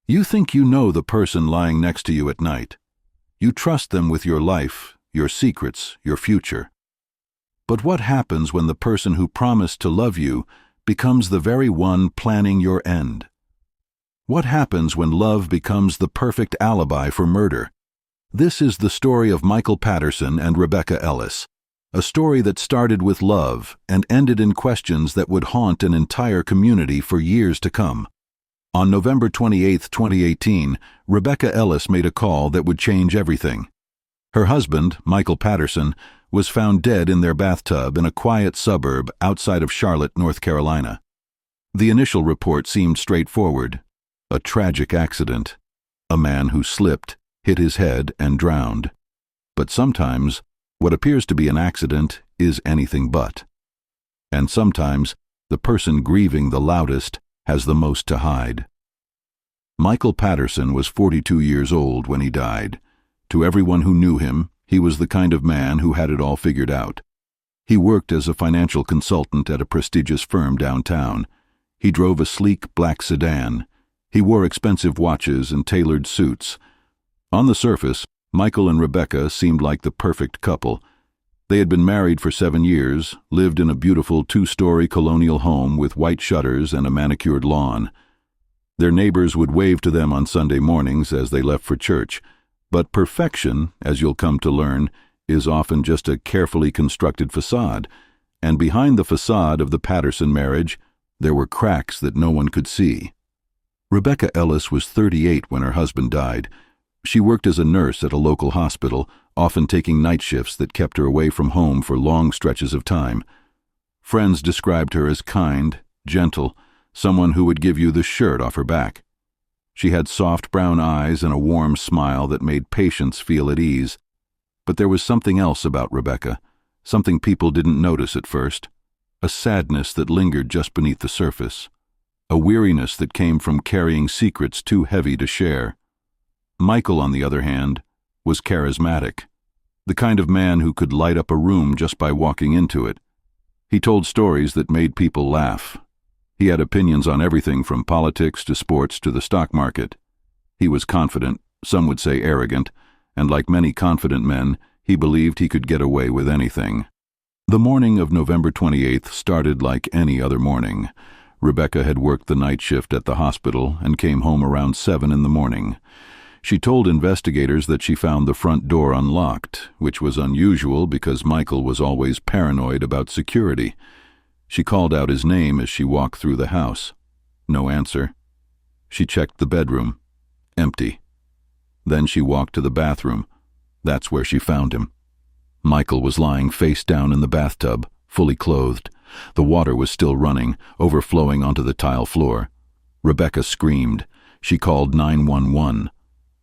You think you know the person lying next to you at night. You trust them with your life, your secrets, your future. But what happens when the person who promised to love you becomes the very one planning your end? What happens when love becomes the perfect alibi for murder? This is the story of Michael Patterson and Rebecca Ellis, a story that started with love and ended in questions that would haunt an entire community for years to come. On November 28, 2018, Rebecca Ellis made a call that would change everything. Her husband, Michael Patterson, was found dead in their bathtub in a quiet suburb outside of Charlotte, North Carolina. The initial report seemed straightforward: a tragic accident. A man who slipped, hit his head, and drowned. But sometimes, what appears to be an accident is anything but. And sometimes, the person grieving the loudest has the most to hide. Michael Patterson was 42 years old when he died. To everyone who knew him, he was the kind of man who had it all figured out. He worked as a financial consultant at a prestigious firm downtown. He drove a sleek black sedan. He wore expensive watches and tailored suits. On the surface, Michael and Rebecca seemed like the perfect couple. They had been married for 7 years, lived in a beautiful 2-story colonial home with white shutters and a manicured lawn. Their neighbors would wave to them on Sunday mornings as they left for church. But perfection, as you'll come to learn, is often just a carefully constructed facade, and behind the facade of the Patterson marriage, there were cracks that no one could see. Rebecca Ellis was 38 when her husband died. She worked as a nurse at a local hospital, often taking night shifts that kept her away from home for long stretches of time. Friends described her as kind, gentle, someone who would give you the shirt off her back. She had soft brown eyes and a warm smile that made patients feel at ease. But there was something else about Rebecca, something people didn't notice at first, a sadness that lingered just beneath the surface, a weariness that came from carrying secrets too heavy to share. Michael, on the other hand, was charismatic, the kind of man who could light up a room just by walking into it. He told stories that made people laugh. He had opinions on everything from politics to sports to the stock market. He was confident, some would say arrogant, and like many confident men, he believed he could get away with anything. The morning of November 28th started like any other morning. Rebecca had worked the night shift at the hospital and came home around 7 in the morning. She told investigators that she found the front door unlocked, which was unusual because Michael was always paranoid about security. She called out his name as she walked through the house. No answer. She checked the bedroom. Empty. Then she walked to the bathroom. That's where she found him. Michael was lying face down in the bathtub, fully clothed. The water was still running, overflowing onto the tile floor. Rebecca screamed. She called 911.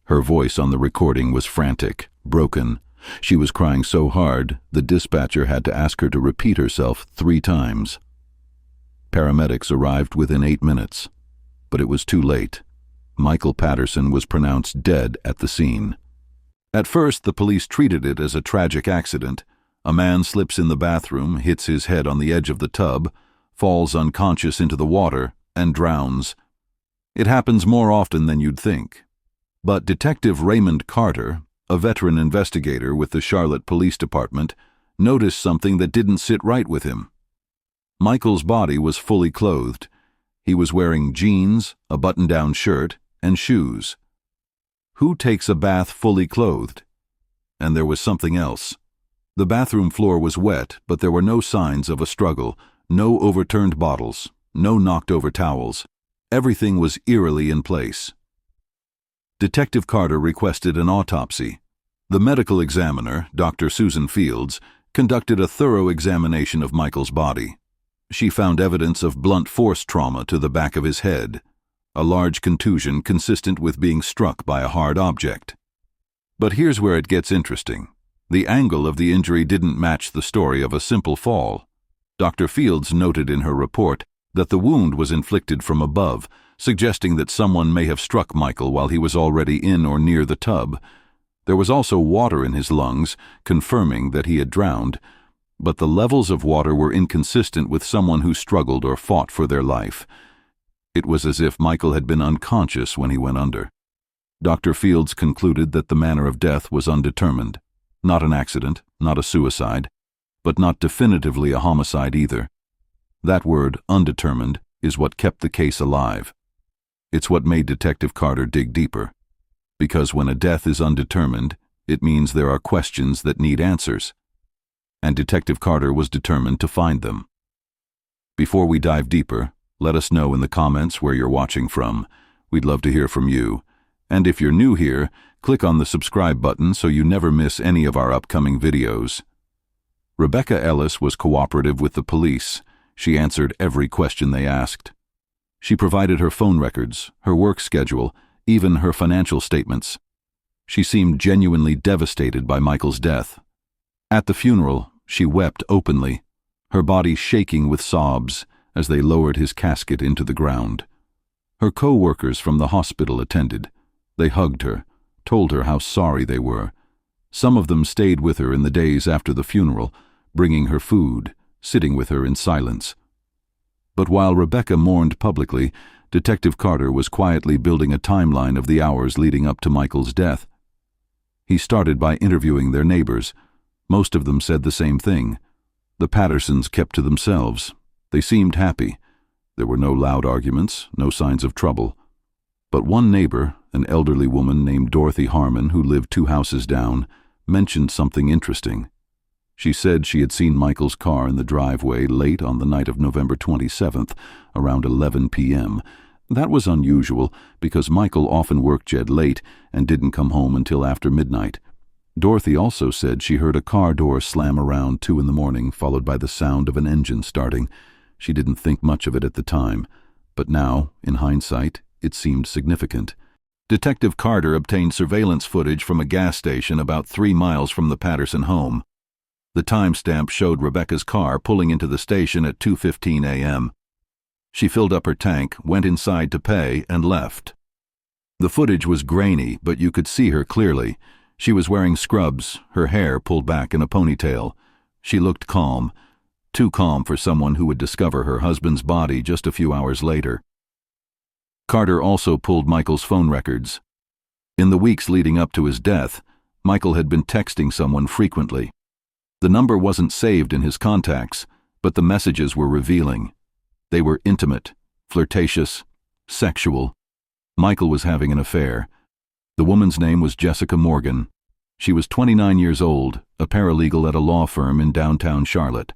Her voice on the recording was frantic, broken. She was crying so hard, the dispatcher had to ask her to repeat herself 3 times. Paramedics arrived within 8 minutes, but it was too late. Michael Patterson was pronounced dead at the scene. At first, the police treated it as a tragic accident. A man slips in the bathroom, hits his head on the edge of the tub, falls unconscious into the water, and drowns. It happens more often than you'd think. But Detective Raymond Carter, a veteran investigator with the Charlotte Police Department, noticed something that didn't sit right with him. Michael's body was fully clothed. He was wearing jeans, a button-down shirt, and shoes. Who takes a bath fully clothed? And there was something else. The bathroom floor was wet, but there were no signs of a struggle, no overturned bottles, no knocked-over towels. Everything was eerily in place. Detective Carter requested an autopsy. The medical examiner, Dr. Susan Fields, conducted a thorough examination of Michael's body. She found evidence of blunt force trauma to the back of his head, a large contusion consistent with being struck by a hard object. But here's where it gets interesting. The angle of the injury didn't match the story of a simple fall. Dr. Fields noted in her report that the wound was inflicted from above, suggesting that someone may have struck Michael while he was already in or near the tub. There was also water in his lungs, confirming that he had drowned, but the levels of water were inconsistent with someone who struggled or fought for their life. It was as if Michael had been unconscious when he went under. Dr. Fields concluded that the manner of death was undetermined. Not an accident, not a suicide, but not definitively a homicide either. That word, undetermined, is what kept the case alive. It's what made Detective Carter dig deeper. Because when a death is undetermined, it means there are questions that need answers. And Detective Carter was determined to find them. Before we dive deeper, let us know in the comments where you're watching from. We'd love to hear from you. And if you're new here, click on the subscribe button so you never miss any of our upcoming videos. Rebecca Ellis was cooperative with the police. She answered every question they asked. She provided her phone records, her work schedule, even her financial statements. She seemed genuinely devastated by Michael's death. At the funeral, she wept openly, her body shaking with sobs as they lowered his casket into the ground. Her co-workers from the hospital attended. They hugged her, told her how sorry they were. Some of them stayed with her in the days after the funeral, bringing her food, sitting with her in silence. But while Rebecca mourned publicly, Detective Carter was quietly building a timeline of the hours leading up to Michael's death. He started by interviewing their neighbors. Most of them said the same thing. The Pattersons kept to themselves. They seemed happy. There were no loud arguments, no signs of trouble. But one neighbor, an elderly woman named Dorothy Harmon, who lived 2 houses down, mentioned something interesting. She said she had seen Michael's car in the driveway late on the night of November 27th, around 11 p.m. That was unusual because Michael often worked late and didn't come home until after midnight. Dorothy also said she heard a car door slam around 2 in the morning, followed by the sound of an engine starting. She didn't think much of it at the time, but now, in hindsight, it seemed significant. Detective Carter obtained surveillance footage from a gas station about 3 miles from the Patterson home. The timestamp showed Rebecca's car pulling into the station at 2:15 a.m. She filled up her tank, went inside to pay, and left. The footage was grainy, but you could see her clearly. She was wearing scrubs, her hair pulled back in a ponytail. She looked calm, too calm for someone who would discover her husband's body just a few hours later. Carter also pulled Michael's phone records. In the weeks leading up to his death, Michael had been texting someone frequently. The number wasn't saved in his contacts, but the messages were revealing. They were intimate, flirtatious, sexual. Michael was having an affair. The woman's name was Jessica Morgan. She was 29 years old, a paralegal at a law firm in downtown Charlotte.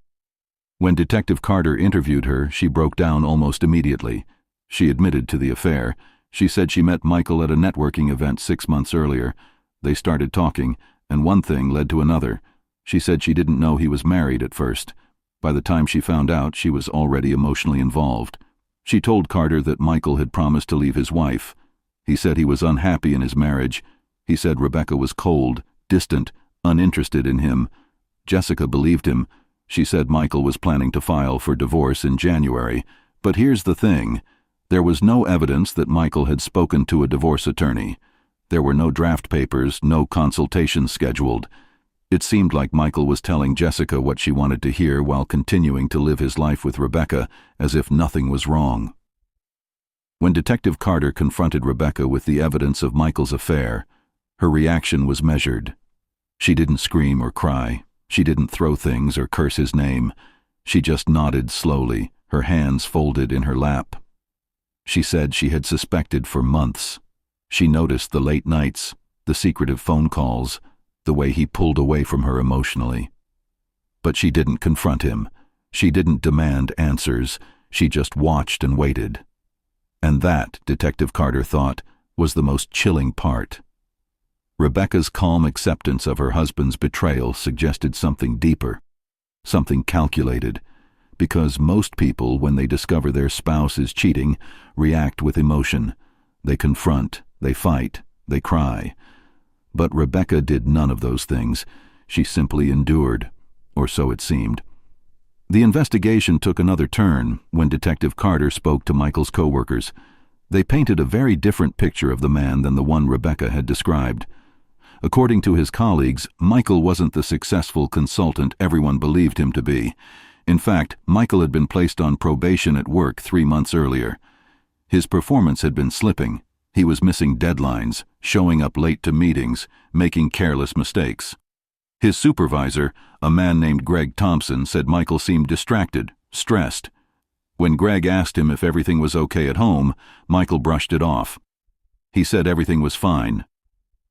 When Detective Carter interviewed her, she broke down almost immediately. She admitted to the affair. She said she met Michael at a networking event 6 months earlier. They started talking, and one thing led to another. She said she didn't know he was married at first. By the time she found out, she was already emotionally involved. She told Carter that Michael had promised to leave his wife. He said he was unhappy in his marriage. He said Rebecca was cold, distant, uninterested in him. Jessica believed him. She said Michael was planning to file for divorce in January. But here's the thing. There was no evidence that Michael had spoken to a divorce attorney. There were no draft papers, no consultations scheduled. It seemed like Michael was telling Jessica what she wanted to hear while continuing to live his life with Rebecca as if nothing was wrong. When Detective Carter confronted Rebecca with the evidence of Michael's affair, her reaction was measured. She didn't scream or cry. She didn't throw things or curse his name. She just nodded slowly, her hands folded in her lap. She said she had suspected for months. She noticed the late nights, the secretive phone calls, the way he pulled away from her emotionally. But she didn't confront him. She didn't demand answers. She just watched and waited. And that, Detective Carter thought, was the most chilling part. Rebecca's calm acceptance of her husband's betrayal suggested something deeper, something calculated, because most people, when they discover their spouse is cheating, react with emotion. They confront, they fight, they cry. But Rebecca did none of those things. She simply endured, or so it seemed. The investigation took another turn when Detective Carter spoke to Michael's co-workers. They painted a very different picture of the man than the one Rebecca had described. According to his colleagues, Michael wasn't the successful consultant everyone believed him to be. In fact, Michael had been placed on probation at work 3 months earlier. His performance had been slipping. He was missing deadlines, showing up late to meetings, making careless mistakes. His supervisor, a man named Greg Thompson, said Michael seemed distracted, stressed. When Greg asked him if everything was okay at home, Michael brushed it off. He said everything was fine,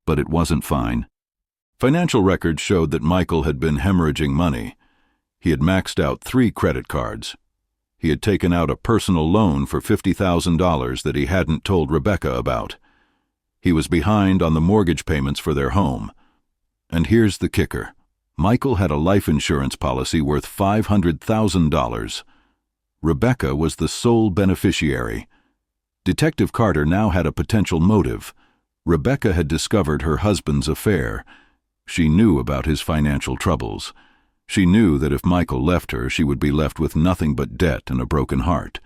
but it wasn't fine. Financial records showed that Michael had been hemorrhaging money. He had maxed out 3 credit cards. He had taken out a personal loan for $50,000 that he hadn't told Rebecca about. He was behind on the mortgage payments for their home. And here's the kicker. Michael had a life insurance policy worth $500,000. Rebecca was the sole beneficiary. Detective Carter now had a potential motive. Rebecca had discovered her husband's affair. She knew about his financial troubles. She knew that if Michael left her, she would be left with nothing but debt and a broken heart.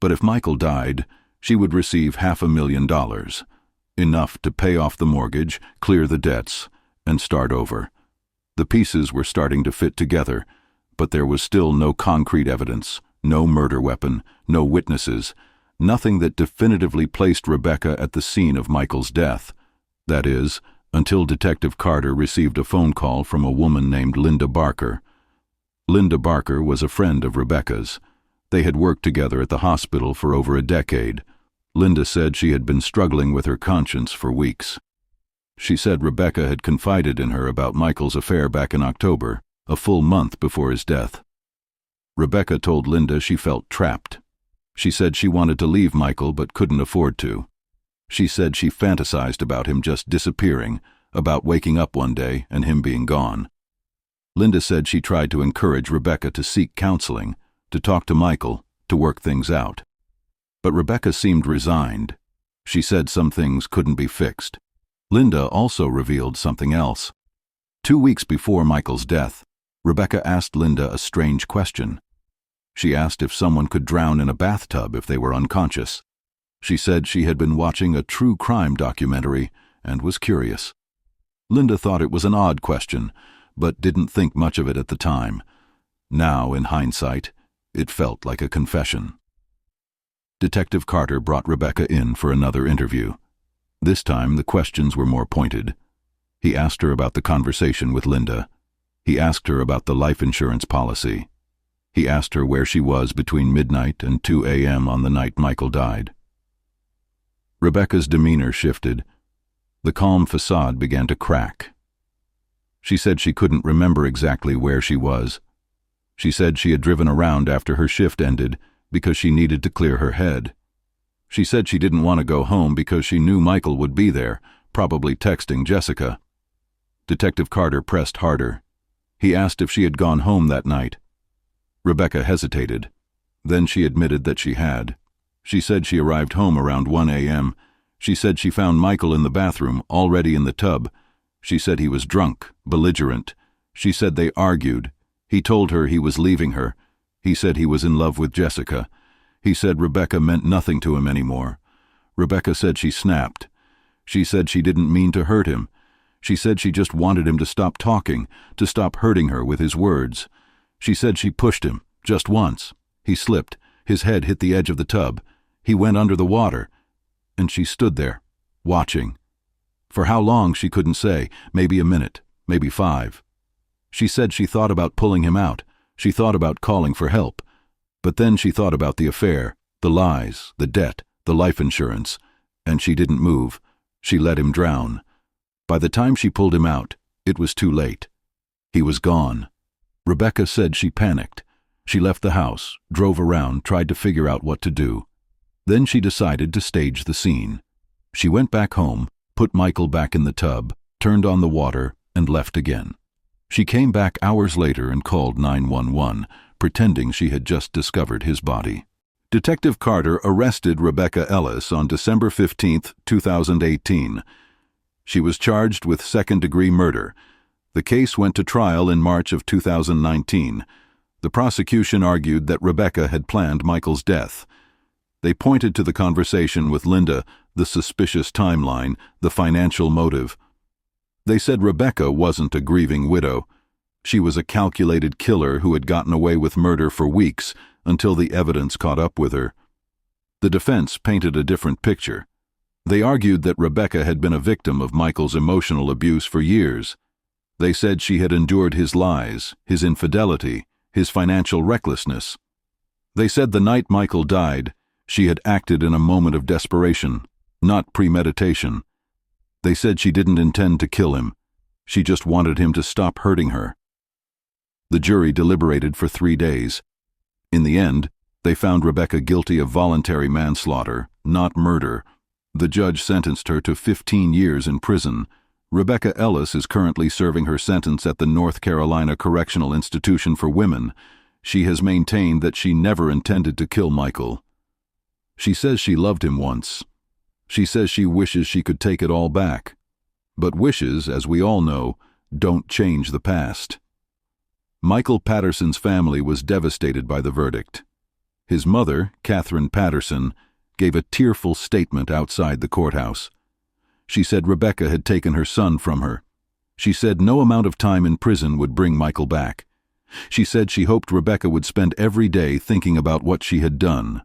But if Michael died, she would receive $500,000, enough to pay off the mortgage, clear the debts, and start over. The pieces were starting to fit together, but there was still no concrete evidence, no murder weapon, no witnesses, nothing that definitively placed Rebecca at the scene of Michael's death. That is, until Detective Carter received a phone call from a woman named Linda Barker. Linda Barker was a friend of Rebecca's. They had worked together at the hospital for over a decade. Linda said she had been struggling with her conscience for weeks. She said Rebecca had confided in her about Michael's affair back in October, a full month before his death. Rebecca told Linda she felt trapped. She said she wanted to leave Michael but couldn't afford to. She said she fantasized about him just disappearing, about waking up one day and him being gone. Linda said she tried to encourage Rebecca to seek counseling, to talk to Michael, to work things out. But Rebecca seemed resigned. She said some things couldn't be fixed. Linda also revealed something else. 2 weeks before Michael's death, Rebecca asked Linda a strange question. She asked if someone could drown in a bathtub if they were unconscious. She said she had been watching a true crime documentary and was curious. Linda thought it was an odd question, but didn't think much of it at the time. Now, in hindsight, it felt like a confession. Detective Carter brought Rebecca in for another interview. This time the questions were more pointed. He asked her about the conversation with Linda. He asked her about the life insurance policy. He asked her where she was between midnight and 2 a.m. on the night Michael died. Rebecca's demeanor shifted. The calm facade began to crack. She said she couldn't remember exactly where she was. She said she had driven around after her shift ended because she needed to clear her head. She said she didn't want to go home because she knew Michael would be there, probably texting Jessica. Detective Carter pressed harder. He asked if she had gone home that night. Rebecca hesitated. Then she admitted that she had. She said she arrived home around 1 a.m. She said she found Michael in the bathroom, already in the tub. She said he was drunk, belligerent. She said they argued. He told her he was leaving her. He said he was in love with Jessica. He said Rebecca meant nothing to him anymore. Rebecca said she snapped. She said she didn't mean to hurt him. She said she just wanted him to stop talking, to stop hurting her with his words. She said she pushed him, just once. He slipped. His head hit the edge of the tub. He went under the water. And she stood there, watching. For how long she couldn't say, maybe a minute, maybe 5. She said she thought about pulling him out. She thought about calling for help. But then she thought about the affair, the lies, the debt, the life insurance, and she didn't move. She let him drown. By the time she pulled him out, it was too late. He was gone. Rebecca said she panicked. She left the house, drove around, tried to figure out what to do. Then she decided to stage the scene. She went back home, put Michael back in the tub, turned on the water, and left again. She came back hours later and called 911, pretending she had just discovered his body. Detective Carter arrested Rebecca Ellis on December 15, 2018. She was charged with second-degree murder. The case went to trial in March of 2019. The prosecution argued that Rebecca had planned Michael's death. They pointed to the conversation with Linda, the suspicious timeline, the financial motive. They said Rebecca wasn't a grieving widow. She was a calculated killer who had gotten away with murder for weeks until the evidence caught up with her. The defense painted a different picture. They argued that Rebecca had been a victim of Michael's emotional abuse for years. They said she had endured his lies, his infidelity, his financial recklessness. They said the night Michael died, she had acted in a moment of desperation, not premeditation. They said she didn't intend to kill him. She just wanted him to stop hurting her. The jury deliberated for 3 days. In the end, they found Rebecca guilty of voluntary manslaughter, not murder. The judge sentenced her to 15 years in prison. Rebecca Ellis is currently serving her sentence at the North Carolina Correctional Institution for Women. She has maintained that she never intended to kill Michael. She says she loved him once. She says she wishes she could take it all back. But wishes, as we all know, don't change the past. Michael Patterson's family was devastated by the verdict. His mother, Catherine Patterson, gave a tearful statement outside the courthouse. She said Rebecca had taken her son from her. She said no amount of time in prison would bring Michael back. She said she hoped Rebecca would spend every day thinking about what she had done.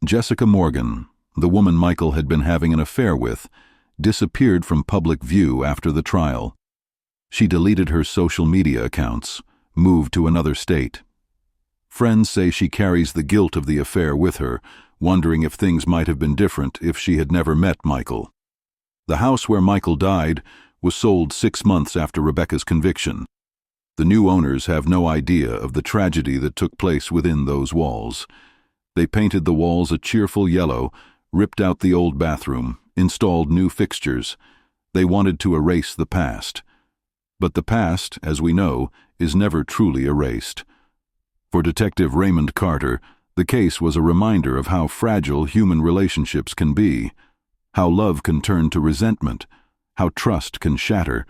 Jessica Morgan, the woman Michael had been having an affair with, disappeared from public view after the trial. She deleted her social media accounts, moved to another state. Friends say she carries the guilt of the affair with her, wondering if things might have been different if she had never met Michael. The house where Michael died was sold 6 months after Rebecca's conviction. The new owners have no idea of the tragedy that took place within those walls. They painted the walls a cheerful yellow, ripped out the old bathroom, installed new fixtures. They wanted to erase the past. But the past, as we know, is never truly erased. For Detective Raymond Carter, the case was a reminder of how fragile human relationships can be, how love can turn to resentment, how trust can shatter,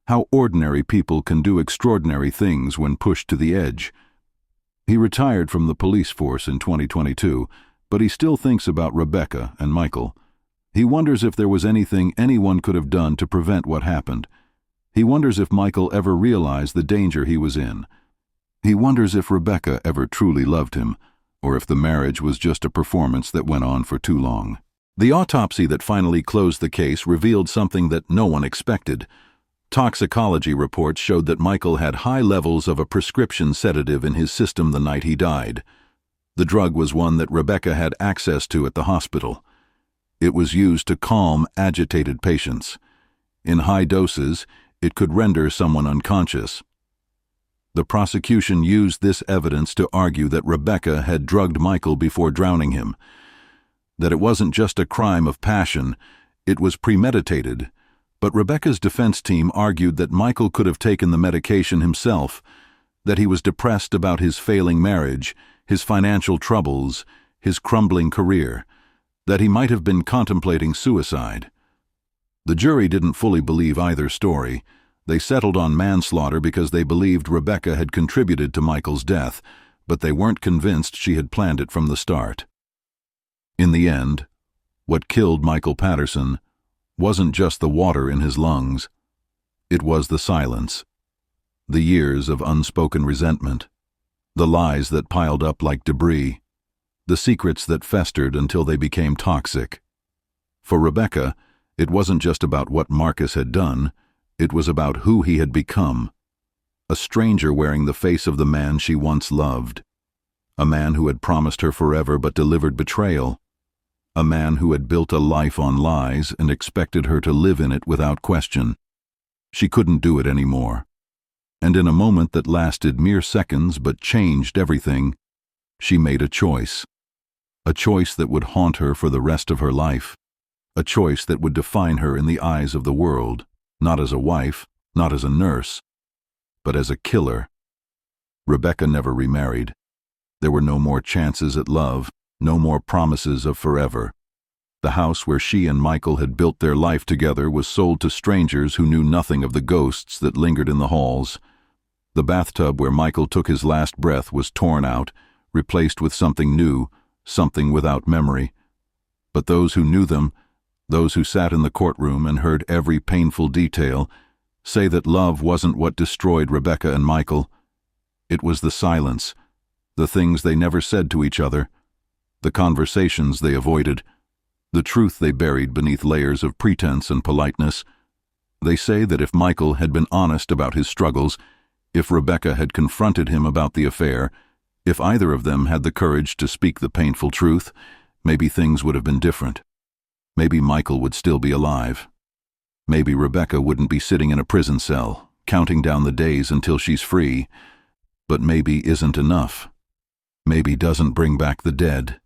how ordinary people can do extraordinary things when pushed to the edge. He retired from the police force in 2022, but he still thinks about Rebecca and Michael. He wonders if there was anything anyone could have done to prevent what happened. He wonders if Michael ever realized the danger he was in. He wonders if Rebecca ever truly loved him, or if the marriage was just a performance that went on for too long. The autopsy that finally closed the case revealed something that no one expected. Toxicology reports showed that Michael had high levels of a prescription sedative in his system the night he died. The drug was one that Rebecca had access to at the hospital. It was used to calm agitated patients. In high doses, it could render someone unconscious. The prosecution used this evidence to argue that Rebecca had drugged Michael before drowning him, that it wasn't just a crime of passion, it was premeditated. But Rebecca's defense team argued that Michael could have taken the medication himself, that he was depressed about his failing marriage, his financial troubles, his crumbling career, that he might have been contemplating suicide. The jury didn't fully believe either story. They settled on manslaughter because they believed Rebecca had contributed to Michael's death, but they weren't convinced she had planned it from the start. In the end, what killed Michael Patterson wasn't just the water in his lungs. It was the silence, the years of unspoken resentment, the lies that piled up like debris, the secrets that festered until they became toxic. For Rebecca, it wasn't just about what Marcus had done, it was about who he had become. A stranger wearing the face of the man she once loved. A man who had promised her forever but delivered betrayal. A man who had built a life on lies and expected her to live in it without question. She couldn't do it anymore. And in a moment that lasted mere seconds but changed everything, she made a choice. A choice that would haunt her for the rest of her life. A choice that would define her in the eyes of the world, not as a wife, not as a nurse, but as a killer. Rebecca never remarried. There were no more chances at love, no more promises of forever. The house where she and Michael had built their life together was sold to strangers who knew nothing of the ghosts that lingered in the halls. The bathtub where Michael took his last breath was torn out, replaced with something new, something without memory. But those who knew them, those who sat in the courtroom and heard every painful detail, say that love wasn't what destroyed Rebecca and Michael. It was the silence, the things they never said to each other, the conversations they avoided, the truth they buried beneath layers of pretense and politeness. They say that if Michael had been honest about his struggles, if Rebecca had confronted him about the affair, if either of them had the courage to speak the painful truth, maybe things would have been different. Maybe Michael would still be alive. Maybe Rebecca wouldn't be sitting in a prison cell, counting down the days until she's free. But maybe isn't enough. Maybe doesn't bring back the dead.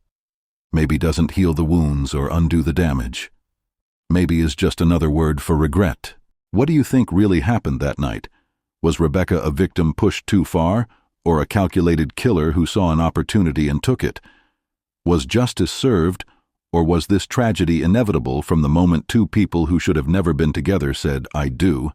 Maybe doesn't heal the wounds or undo the damage. Maybe is just another word for regret. What do you think really happened that night? Was Rebecca a victim pushed too far, or a calculated killer who saw an opportunity and took it? Was justice served, or was this tragedy inevitable from the moment two people who should have never been together said, "I do"?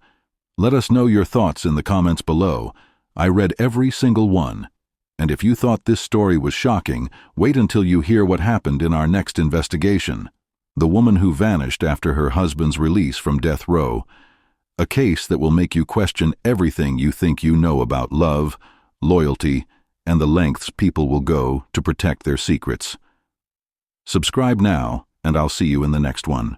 Let us know your thoughts in the comments below. I read every single one. And if you thought this story was shocking, wait until you hear what happened in our next investigation. The woman who vanished after her husband's release from death row. A case that will make you question everything you think you know about love, loyalty, and the lengths people will go to protect their secrets. Subscribe now, and I'll see you in the next one.